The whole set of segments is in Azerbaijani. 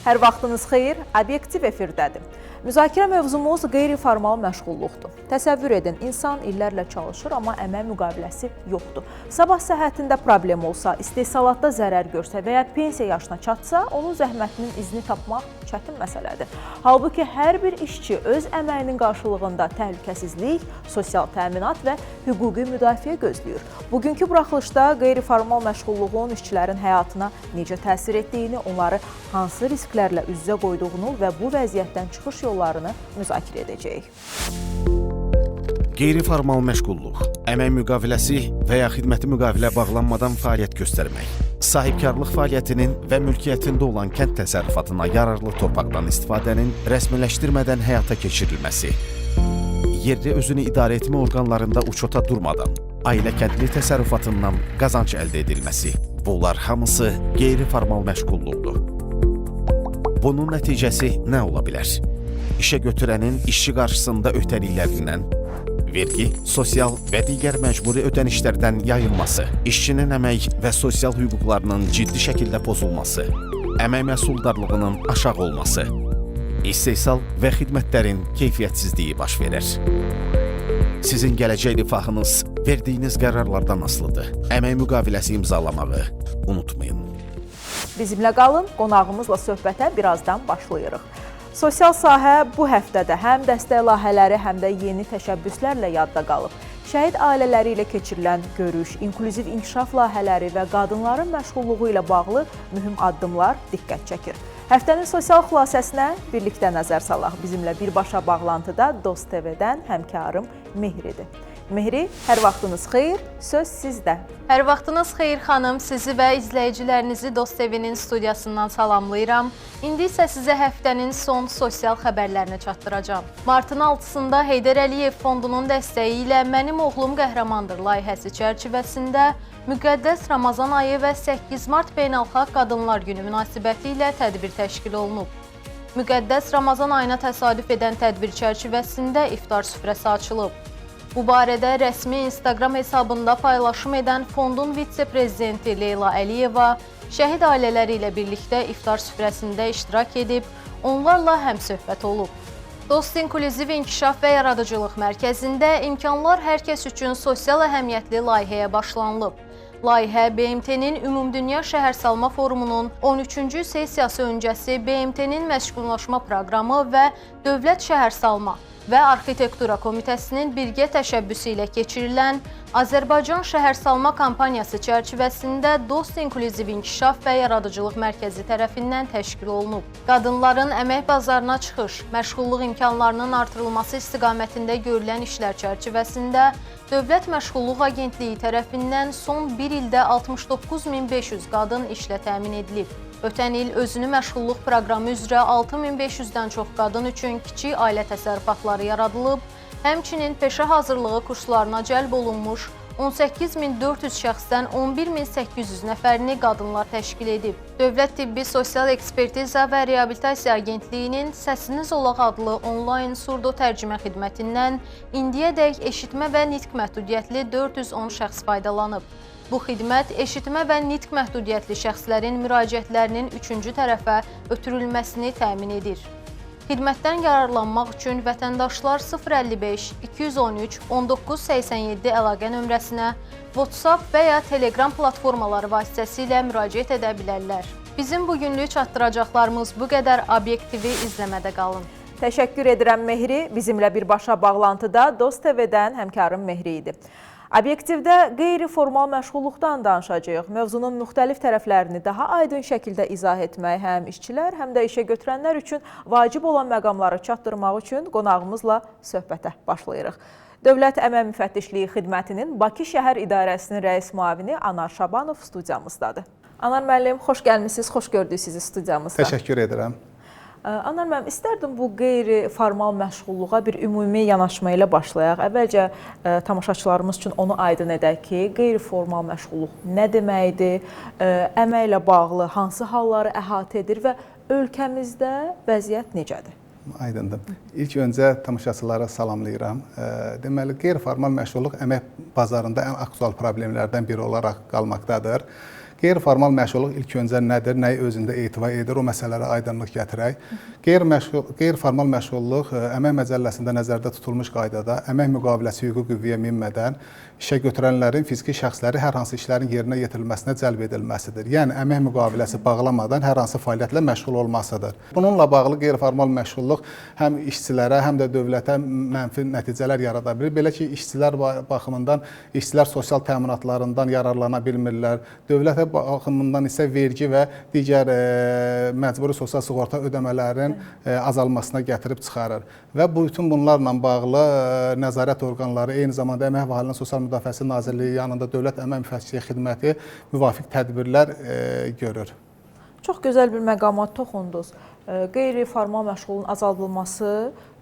Hər vaxtınız xeyir, Obyektiv efirdədir. Müzakirə mövzumuz qeyri-formal məşğulluqdur. Təsəvvür edin, insan illərlə çalışır, amma əmək müqaviləsi yoxdur. Sabah səhhətində problem olsa, istehsalatda zərər görsə və ya pensiya yaşına çatsa, onun zəhmətinin izini tapmaq çətin məsələdir. Halbuki hər bir işçi öz əməyinin qarşılığında təhlükəsizlik, sosial təminat və hüquqi müdafiə gözləyir. Bugünkü buraxılışda qeyri-formal məşğulluğun işçilərin həyatına necə təsir etdiyini, onları hansı risklərlə üz-üzə qoyduğunu və bu vəziyyətdən çıxış yollarını müzakirə edəcəyik. Qeyri-formal məşğulluq, əmək müqaviləsi və ya xidməti müqavilə bağlanmadan fəaliyyət göstərmək, sahibkarlıq fəaliyyətinin və mülkiyyətində olan kənd təsərrüfatına yararlı torpaqdan istifadənin rəsmiləşdirmədən həyata keçirilməsi, yerli özünü idarə etmə orqanlarında uçota durmadan ailə kəndli təsərrüfatından qazanc əldə edilməsi, bunlar hamısı qeyri-formal məşğulluqdur. Bunun nəticəsi nə ola bilər? İşə götürənin işçi qarşısında öhdəliklərindən, vergi, sosial və digər məcburi ödənişlərdən yayılması, işçinin əmək və sosial hüquqlarının ciddi şəkildə pozulması, əmək məhsuldarlığının aşağı olması, istehsal və xidmətlərin keyfiyyətsizliyi baş verir. Sizin gələcək rifahınız verdiyiniz qərarlardan asılıdır. Əmək müqaviləsi imzalamağı unutmayın. Bizimlə qalın, qonağımızla söhbətə birazdan başlayırıq. Sosial sahə bu həftədə həm dəstək layihələri, həm də yeni təşəbbüslərlə yadda qalıb. Şəhid ailələri ilə keçirilən görüş, inklüziv inkişaf layihələri və qadınların məşğulluğu ilə bağlı mühüm addımlar diqqət çəkir. Həftənin sosial xülasəsinə birlikdə nəzər salaq. Bizimlə birbaşa bağlantıda Dost TV-dən həmkarım Mehridir. Mehri, hər vaxtınız xeyir, söz sizdə. Hər vaxtınız xeyir xanım, sizi və izləyicilərinizi Dost TV-nin studiyasından salamlayıram. İndi isə sizə həftənin son sosial xəbərlərini çatdıracağım. Martın 6-sında Heydər Əliyev Fondunun dəstəyi ilə Mənim oğlum qəhrəmandır layihəsi çərçivəsində Müqəddəs Ramazan ayı və 8 Mart Beynəlxalq Qadınlar Günü münasibəti ilə tədbir təşkil olunub. Müqəddəs Ramazan ayına təsadüf edən tədbir çərçivəsində iftar süfrəsi açılıb. Bu barədə rəsmi Instagram hesabında paylaşım edən fondun vitse-prezidenti Leyla Əliyeva şəhid ailələri ilə birlikdə iftar süfrəsində iştirak edib, onlarla həmsöhbət olub. Dost İnklüziv İnkişaf və Yaradıcılıq Mərkəzində imkanlar hər kəs üçün sosial əhəmiyyətli layihəyə başlanılıb. Layihə BMT-nin Ümumdünya Şəhərsalma Forumunun 13-cü sessiyası öncəsi BMT-nin məşğullaşma proqramı və Dövlət Şəhərsalma və Arxitektura Komitəsinin birgə təşəbbüsü ilə keçirilən Azərbaycan Şəhərsalma kampaniyası çərçivəsində Dost İnklüziv İnkişaf və Yaradıcılıq Mərkəzi tərəfindən təşkil olunub. Qadınların əmək bazarına çıxış, məşğulluq imkanlarının artırılması istiqamətində görülən işlər çərçivəsində Dövlət Məşğulluq Agentliyi tərəfindən son bir ildə 69.500 qadın işlə təmin edilib. Ötən il özünü məşğulluq proqramı üzrə 6500-dən çox qadın üçün kiçik ailə təsərrüfatları yaradılıb, həmçinin peşə hazırlığı kurslarına cəlb olunmuş 18.400 şəxsdən 11.800 nəfərini qadınlar təşkil edib. Dövlət Tibbi Sosial Ekspertiza və Reabilitasiya Agentliyinin Səsiniz Olaq adlı onlayn surdo tərcümə xidmətindən indiyədək eşitmə və nitq məhdudiyyətli 410 şəxs faydalanıb. Bu xidmət eşitmə və nitq məhdudiyyətli şəxslərin müraciətlərinin üçüncü tərəfə ötürülməsini təmin edir. Xidmətdən yararlanmaq üçün vətəndaşlar 055 213 1987 əlaqə nömrəsinə, WhatsApp və ya Telegram platformaları vasitəsilə müraciət edə bilərlər. Bizim bugünlük çatdıracaqlarımız bu qədər. Obyektivi izləmədə qalın. Təşəkkür edirəm Mehri. Bizimlə birbaşa bağlantıda Dost TV-dən həmkarım Mehri idi. Obyektivdə qeyri-formal məşğulluqdan danışacağıq. Mövzunun müxtəlif tərəflərini daha aydın şəkildə izah etmək həm işçilər, həm də işə götürənlər üçün vacib olan məqamları çatdırmaq üçün qonağımızla söhbətə başlayırıq. Dövlət Əmək Müfəttişliyi Xidmətinin Bakı Şəhər İdarəsinin rəis müavini Anar Şabanov studiyamızdadır. Anar müəllim, xoş gəlmisiniz, xoş gördük sizi studiyamızda. Təşəkkür edirəm. Anar müəllim, istərdim bu qeyri-formal məşğulluğa bir ümumi yanaşma ilə başlayaq. Əvvəlcə tamaşaçılarımız üçün onu aydın edək ki, qeyri-formal məşğulluq nə deməkdir, əməklə bağlı hansı halları əhatə edir və ölkəmizdə vəziyyət necədir? Aydındır. İlk öncə tamaşaçılara salamlayıram. Deməli, qeyri-formal məşğulluq əmək bazarında ən aktual problemlərdən biri olaraq qalmaqdadır. Qeyri-formal məşğulluq ilk öncə nədir, nəyi özündə etibar edir, o məsələlərə aydınlıq gətirək. Qeyri-formal məşğulluq Əmək Məcəlləsində nəzərdə tutulmuş qaydada əmək müqaviləsi hüquqi qüvvəyə minmədən işə götürənlərin fiziki şəxsləri hər hansı işlərin yerinə yetirilməsinə cəlb edilməsidir. Yəni əmək müqaviləsi bağlamadan hər hansı fəaliyyətlə məşğul olmasıdır. Bununla bağlı qeyri-formal məşğulluq həm işçilərə, həm də dövlətə mənfi nəticələr yarada bilir. Belə ki, işçilər baxımından işçilər sosial təminatlarından yararlana bilmirlər. Dövlət baxımından isə vergi və digər məcburi sosial sığorta ödəmələrinin azalmasına gətirib çıxarır. Və bütün bunlarla bağlı nəzarət orqanları, eyni zamanda Əmək və Əhalinin Sosial Müdafiəsi Nazirliyi yanında Dövlət Əmək Müfəttişliyi Xidməti müvafiq tədbirlər görür. Çox gözəl bir məqama toxundunuz. Qeyri-formal məşğulluğun azaldılması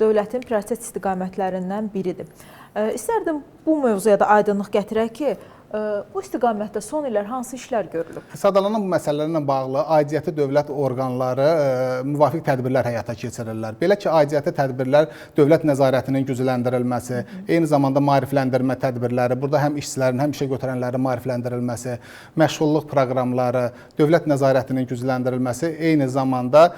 dövlətin prioritet istiqamətlərindən biridir. İstərdim bu mövzuya da aydınlıq gətirək ki, bu istiqamətdə son illər hansı işlər görülüb? Sadalanan bu məsələlərlə bağlı aidiyyəti dövlət orqanları müvafiq tədbirlər həyata keçirirlər. Belə ki, aidiyyəti tədbirlər dövlət nəzarətinin gücləndirilməsi, eyni zamanda maarifləndirmə tədbirləri, burada həm işçilərin, həm işə götürənlərin maarifləndirilməsi, məşğulluq proqramları, dövlət nəzarətinin gücləndirilməsi, eyni zamanda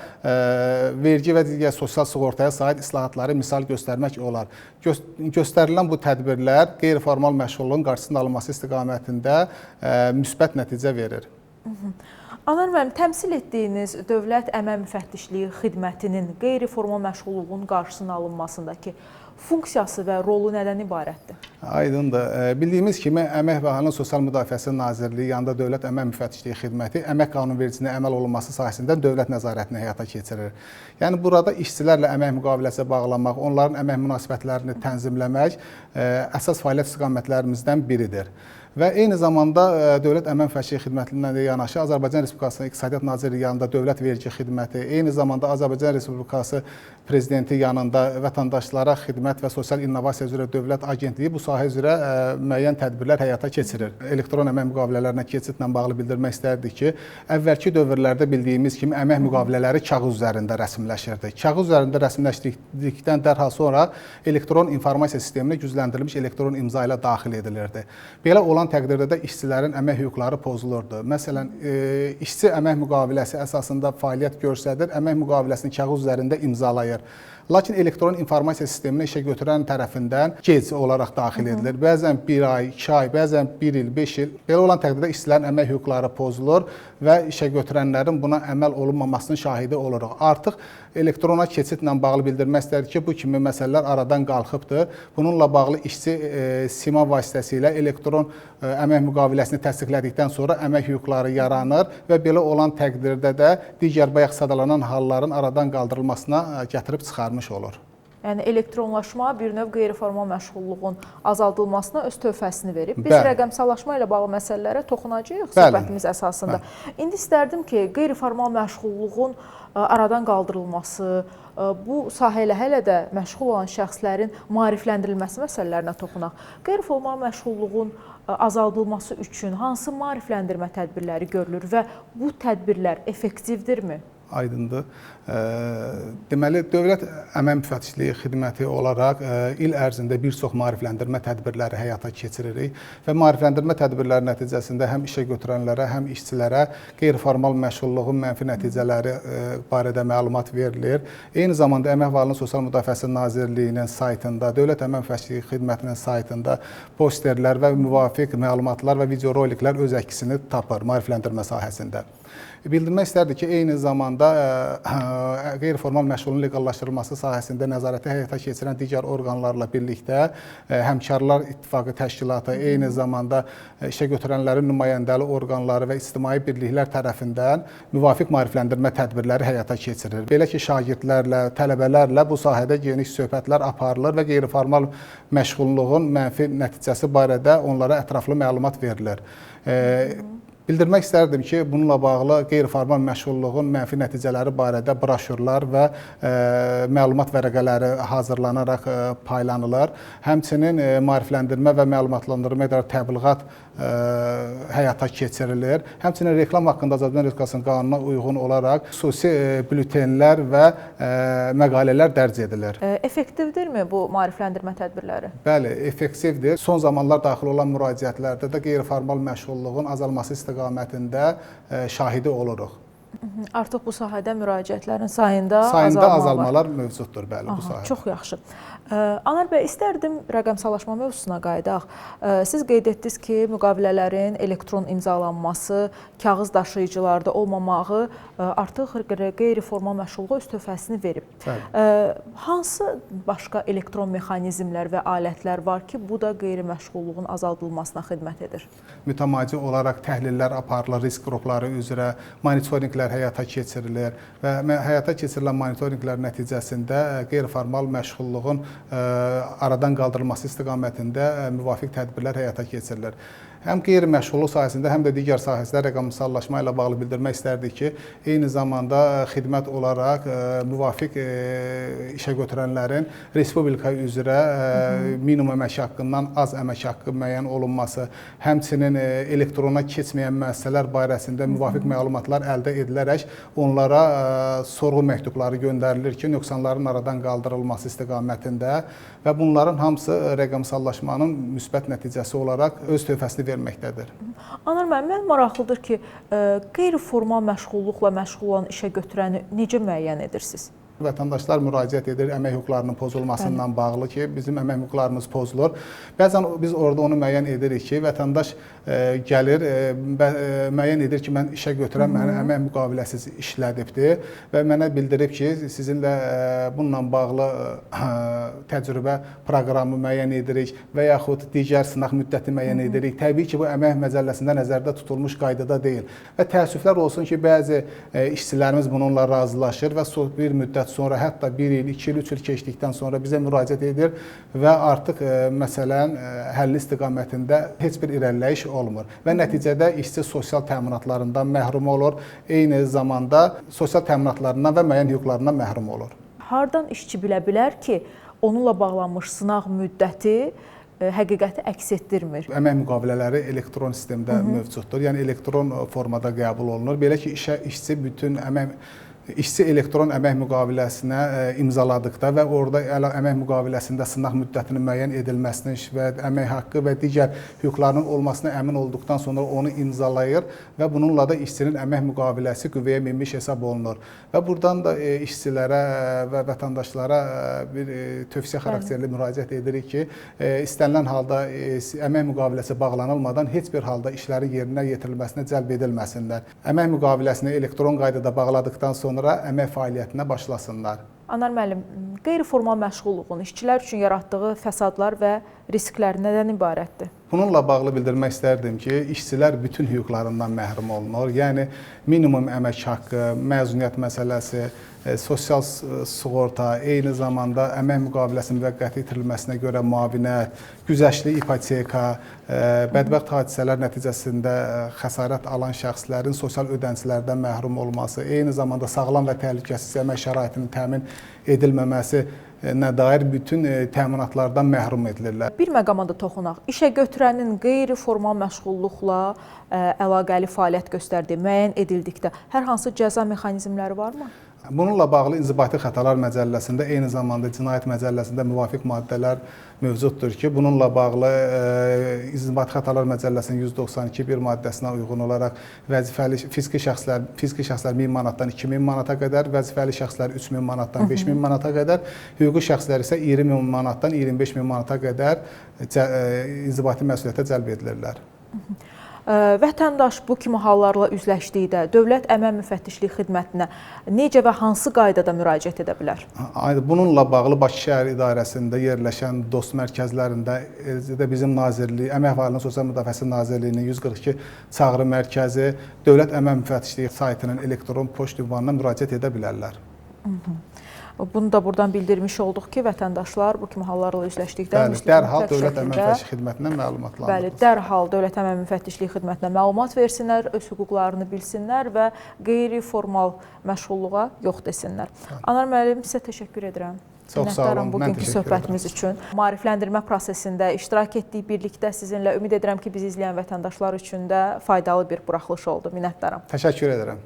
vergi və digər sosial sığortaya sahib islahatları misal göstərmək olar. Göstərilən bu tədbirlər qeyri-formal məşğulluğun qarşısının alınması istiqamətində müsbət nəticə verir. Anar müəllim, təmsil etdiyiniz Dövlət Əmək Müfəttişliyi Xidmətinin qeyri-formal məşğulluğun qarşısının alınmasındakı funksiyası və rolu nədən ibarətdir? Aydındır. Bildiyimiz kimi Əmək və Əhalinin Sosial Müdafiəsi Nazirliyi yanında Dövlət Əmək Müfəttişliyi Xidməti əmək qanunvericiliyinə əməl olunması sahəsində dövlət nəzarətini həyata keçirir. Yəni burada işçilərlə əmək müqaviləsi bağlamaq, onların əmək münasibətlərini tənzimləmək əsas fəaliyyət istiqamətlərimizdən biridir. Və eyni zamanda Dövlət Əmək Müfəttişliyi Xidmətindən də yanaşı Azərbaycan Respublikasının İqtisadiyyat Nazirliyi yanında Dövlət Vergi Xidməti, eyni zamanda Azərbaycan Respublikası Prezidenti yanında Vətəndaşlara Xidmət və Sosial İnnovasiya üzrə Dövlət Agentliyi bu sahə üzrə müəyyən tədbirlər həyata keçirir. Elektron əmək müqavilələrinə keçidlə bağlı bildirmək istərdik ki, əvvəlki dövrlərdə bildiyimiz kimi əmək müqavilələri kağız üzərində rəsmiləşirdi. Kağız üzərində rəsmiləşdirdikdən dərhal sonra elektron informasiya sisteminə gücləndirilmiş elektron imza ilə daxil edilirdi. Belə olan təqdirdə də işçilərin əmək hüquqları pozulurdu. Məsələn, işçi əmək müqaviləsi əsasında fəaliyyət göstərir, əmək müqaviləsini kağız üzərində imzalayır. Lakin elektron informasiya sisteminə işə götürən tərəfindən gec olaraq daxil edilir. Bəzən 1 ay, 2 ay, bəzən 1 il, 5 il. Belə olan təqdirdə işçilərin əmək hüquqları pozulur və işə götürənlərin buna əməl olunmamasının şahidi oluruq. Artıq elektrona keçidlə bağlı bildirmək istədik ki, bu kimi məsələlər aradan qalxıbdır. Bununla bağlı işçi SIMA vasitəsilə elektron əmək müqaviləsini təsdiqlədikdən sonra əmək hüquqları yaranır və belə olan təqdirdə də digər bayaq sadalanan halların aradan qaldırılmasına gətirib çıxarmış olur. Yəni elektronlaşma bir növ qeyri-formal məşğulluğun azaldılmasına öz tövhəsini verib. Biz rəqəmsallaşma ilə bağlı məsələlərə toxunacağıq söhbətimiz əsasında. İndi istərdim ki, qeyri-formal məşğulluğun aradan qaldırılması, bu sahə ilə hələ də məşğul olan şəxslərin maarifləndirilməsi məsələlərinə toxunaq. Qeyri-formal məşğulluğun azaldılması üçün hansı maarifləndirmə tədbirləri görülür və bu tədbirlər effektivdirmi? Aydındır. Deməli, Dövlət Əmək Müfəttişliyi Xidməti olaraq il ərzində bir çox maarifləndirmə tədbirləri həyata keçiririk və maarifləndirmə tədbirləri nəticəsində həm işə götürənlərə, həm işçilərə qeyri-formal məşğulluğun mənfi nəticələri barədə məlumat verilir. Eyni zamanda Əmək və Əhalinin Sosial Müdafiəsi Nazirliyinin saytında, Dövlət Əmək Müfəttişliyi Xidmətinin saytında posterlər və müvafiq məlumatlar və videoroliklər öz əksini tapır maarifləndirmə sahəsində. Bildirmək istərdik ki, eyni zamanda qeyri-formal məşğulluğun leqallaşdırılması sahəsində nəzarəti həyata keçirən digər orqanlarla birlikdə Həmkarlar İttifaqı Təşkilatı, eyni zamanda işə götürənlərin nümayəndəli orqanları və ictimai birliklər tərəfindən müvafiq maarifləndirmə tədbirləri həyata keçirilir. Belə ki, şagirdlərlə, tələbələrlə bu sahədə geniş söhbətlər aparılır və qeyri-formal məşğulluğun mənfi nəticəsi barədə onlara ətraflı məlumat verilir. Bildirmək istərdim ki, bununla bağlı qeyri-formal məşğulluğun mənfi nəticələri barədə broşurlar və məlumat vərəqələri hazırlanaraq paylanılır. Həmçinin maarifləndirmə və məlumatlandırma ilə təbliğat həyata keçirilir. Həmçinin reklam haqqında Azərbaycan Respublikasının qanununa uyğun olaraq xüsusi bültenlər və məqalələr dərc edilir. Effektivdirmi bu maarifləndirmə tədbirləri? Bəli, effektivdir. Son zamanlar daxil olan müraciətlərdə də qeyri-formal məşğulluğun azalması istiqamətində istiqamətində şahidi oluruq. Artıq bu sahədə müraciətlərin sayında azalmalar mövcuddur, bəli, bu sahədə. Çox yaxşı. Anar bəy, istərdim rəqəmsallaşma mövzusuna qayıdaq. Siz qeyd etdiniz ki, müqavilələrin elektron imzalanması, kağız daşıyıcılarda olmamağı artıq qeyri-formal məşğulluğa öz töhfəsini verib. Hansı başqa elektron mexanizmlər və alətlər var ki, bu da qeyri-məşğulluğun azaldılmasına xidmət edir? Mütəmadi olaraq təhlillər aparılır, risk qrupları üzrə monitorinqlər həyata keçirilir və həyata keçirilən monitorinqlər nəticəsində qeyri-formal məşğulluğun aradan qaldırılması istiqamətində müvafiq tədbirlər həyata keçirilir. Həm qeyri-məşğulluq sahəsində, həm də digər sahəsində rəqəmsallaşma ilə bağlı bildirmək istərdik ki, eyni zamanda xidmət olaraq müvafiq işə götürənlərin respublika üzrə minimum əmək haqqından az əmək haqqı müəyyən olunması, həmçinin elektrona keçməyən müəssisələr barəsində müvafiq məlumatlar əldə edilərək onlara sorğu məktubları göndərilir ki, nöqsanların aradan qaldırılması istiqamətində və bunların hamısı rəqəmsallaşmanın müsbət nəticəsi olaraq öz töhfəsini verməkdədir. Anar müəllim, mən maraqlıdır ki, qeyri-formal məşğulluqla məşğul olan işə götürəni necə müəyyən edirsiniz? Vətəndaşlar müraciət edir əmək hüquqlarının pozulmasından bağlı ki, bizim əmək hüquqlarımız pozulur. Bəzən biz orada onu müəyyən edirik ki, vətəndaş gəlir, müəyyən edir ki, mən işə götürən məni əmək müqaviləsiz işlədibdir və mənə bildirib ki, sizinlə bununla bağlı təcrübə proqramı müəyyən edirik və yaxud digər sınaq müddəti müəyyən edirik. Təbii ki, bu əmək məcəlləsində nəzərdə tutulmuş qaydada deyil. Və təəssüflər olsun ki, bəzi işçilərimiz bununla razılaşır və bir müddət sonra, hətta 1 il, 2 il, 3 il keçdikdən sonra bizə müraciət edir və artıq məsələn həlli istiqamətində heç bir irəliləyiş olmur və nəticədə işçi sosial təminatlarından məhrum olur, eyni zamanda sosial təminatlarından və müəyyən hüquqlarından məhrum olur. Hardan işçi bilə bilər ki, onunla bağlanmış sınaq müddəti həqiqəti əks etdirmir? Əmək müqavilələri elektron sistemdə mövcuddur, yəni elektron formada qəbul olunur. Belə ki, işçi elektron əmək müqaviləsinə imzaladıqda və orada əmək müqaviləsində sınaq müddətinin müəyyən edilməsini və əmək haqqı və digər hüquqlarının olmasına əmin olduqdan sonra onu imzalayır və bununla da işçinin əmək müqaviləsi qüvvəyə minmiş hesab olunur. Və buradan da işçilərə və vətəndaşlara bir tövsiyə xarakterli müraciət edirik ki, istənilən halda əmək müqaviləsi bağlanılmadan heç bir halda işlərin yerinə yetirilməsinə cəlb edilməsinlər. Əmək müqaviləsini elektron qaydada bağladıqdan sonra əmək fəaliyyətinə başlasınlar. Anar müəllim, qeyri-formal məşğulluğun işçilər üçün yaratdığı fəsadlar və risklər nədən ibarətdir? Bununla bağlı bildirmək istərdim ki, işçilər bütün hüquqlarından məhrum olunur. Yəni, minimum əmək haqqı, məzuniyyət məsələsi, sosial sığorta, eyni zamanda əmək müqaviləsinin müvəqqəti itirilməsinə görə müavinət, güzəştli ipoteka, bədbəxt hadisələr nəticəsində xəsarət alan şəxslərin sosial ödəntilərdən məhrum olması, eyni zamanda sağlam və təhlükəsiz əmək şəraitinin təmin edilməməsi nə dair bütün təminatlardan məhrum edilirlər. Bir məqama da toxunaq. İşə götürənin qeyri-formal məşğulluqla əlaqəli fəaliyyət göstərdiyi müəyyən edildikdə hər hansı cəza mexanizmləri varmı? Bununla bağlı İnzibati Xətalar Məcəlləsində, eyni zamanda Cinayət Məcəlləsində müvafiq maddələr mövcuddur ki, bununla bağlı İnzibati Xətalar Məcəlləsinin 192.1 maddəsinə uyğun olaraq vəzifəli fiziki şəxslər 1000 manatdan 2000 manata qədər, vəzifəli şəxslər 3000 manatdan 5000 manata qədər, hüquqi şəxslər isə 20000 manatdan 25000 manata qədər inzibati məsuliyyətə cəlb edilirlər. Vətəndaş bu kimi hallarla üzləşdikdə Dövlət Əmək Müfəttişliyi Xidmətinə necə və hansı qaydada müraciət edə bilər? Bununla bağlı Bakı Şəhər İdarəsində yerləşən dost mərkəzlərində bizim Nazirliyi, Əmək və Əhalinin Sosial Müdafiəsi Nazirliyinin 142 çağrı mərkəzi, Dövlət Əmək Müfəttişliyi saytının elektron poçt ünvanına müraciət edə bilərlər. Bunu da buradan bildirmiş olduq ki, vətəndaşlar bu kimi hallarla üzləşdikdə dərhal Dövlət Əmək Müfəttişliyi Xidmətinə məlumatlandırılır. Bəli, dərhal Dövlət Əmək Müfəttişliyi Xidmətinə məlumat versinlər, öz hüquqlarını bilsinlər və qeyri-formal məşğulluğa yox desinlər. Anar müəllim, sizə təşəkkür edirəm. Çox sağ olun, mən bugünkü söhbətimiz üçün. Maarifləndirmə prosesində iştirak etdik birlikdə sizinlə. Ümid edirəm ki, bizi izləyən vətəndaşlar üçün də faydalı bir buraxılış oldu. Minnətdaram. Təşəkkür edirəm.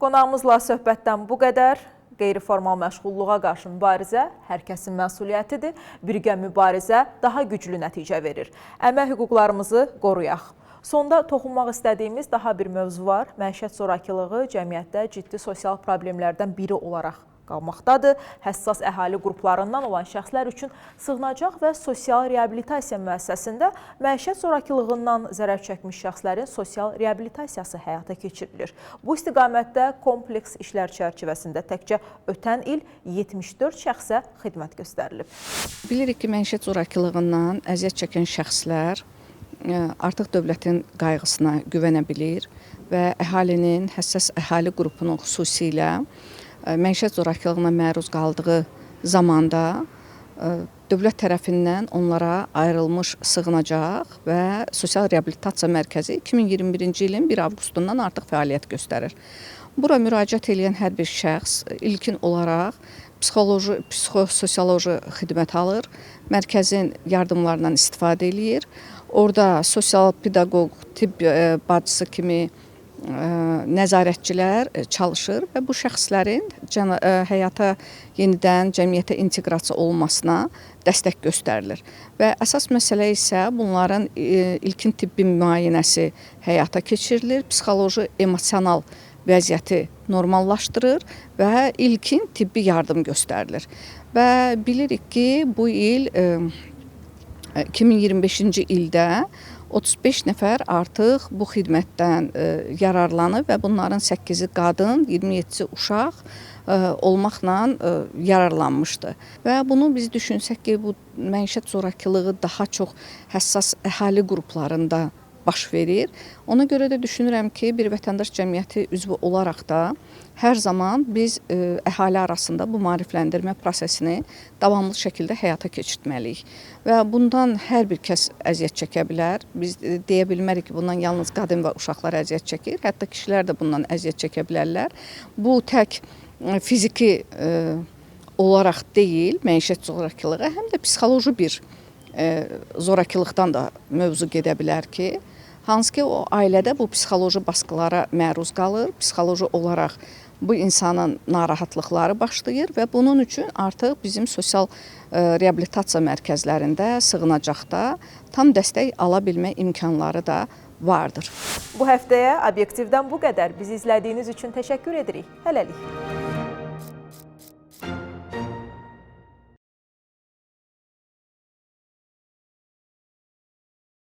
Qonağımızla söhbətdən bu qədər. Qeyri-formal məşğulluğa qarşı mübarizə hər kəsin məsuliyyətidir. Birgə mübarizə daha güclü nəticə verir. Əmək hüquqlarımızı qoruyaq. Sonda toxunmaq istədiyimiz daha bir mövzu var. Məişət zorakılığı cəmiyyətdə ciddi sosial problemlərdən biri olaraq qalmaqdadır. Həssas əhali qruplarından olan şəxslər üçün sığınacaq və sosial reabilitasiya müəssisəsində məişət zorakılığından zərər çəkmiş şəxslərin sosial reabilitasiyası həyata keçirilir. Bu istiqamətdə kompleks işlər çərçivəsində təkcə ötən il 74 şəxsə xidmət göstərilib. Bilirik ki, məişət zorakılığından əziyyət çəkən şəxslər artıq dövlətin qayğısına güvənə bilir və əhalinin, həssas əhali qrupunun xüsusilə məişət zorakılığına məruz qaldığı zamanda dövlət tərəfindən onlara ayrılmış sığınacaq və sosial reabilitasiya mərkəzi 2021-ci ilin 1 avqustundan artıq fəaliyyət göstərir. Bura müraciət edən hər bir şəxs ilkin olaraq psixososioloji xidmət alır, mərkəzin yardımlarından istifadə eləyir. Orada sosial-pedaqoq, tibb bacısı kimi nəzarətçilər çalışır və bu şəxslərin həyata yenidən cəmiyyətə inteqrasiya olunmasına dəstək göstərilir. Və əsas məsələ isə bunların ilkin tibbi müayinəsi həyata keçirilir, psixoloji, emosional vəziyyəti normallaşdırır və ilkin tibbi yardım göstərilir. Və bilirik ki, bu il 2025-ci ildə 35 nəfər artıq bu xidmətdən yararlanıb və bunların 8-i qadın, 27-si uşaq olmaqla yararlanmışdı. Və bunu biz düşünsək ki, bu məişət zorakılığı daha çox həssas əhali qruplarında baş verir. Ona görə də düşünürəm ki, bir vətəndaş cəmiyyəti üzvü olaraq da hər zaman biz əhali arasında bu maarifləndirmə prosesini davamlı şəkildə həyata keçirtməliyik. Və bundan hər bir kəs əziyyət çəkə bilər. Biz deyə bilmərik ki, bundan yalnız qadın və uşaqlar əziyyət çəkir. Hətta kişilər də bundan əziyyət çəkə bilərlər. Bu tək fiziki olaraq deyil, məişət zorakılığı, həm də psixoloji bir zorakılıqdan da mövzu gedə bilər ki, hansı ki o ailədə bu psixoloji baskılara məruz qalır, psixoloji olaraq bu insanın narahatlıqları başlayır və bunun üçün artıq bizim sosial reabilitasiya mərkəzlərində, sığınacaqda tam dəstək ala bilmə imkanları da vardır. Bu həftəyə Obyektivdən bu qədər. Bizi izlədiyiniz üçün təşəkkür edirik. Hələlik.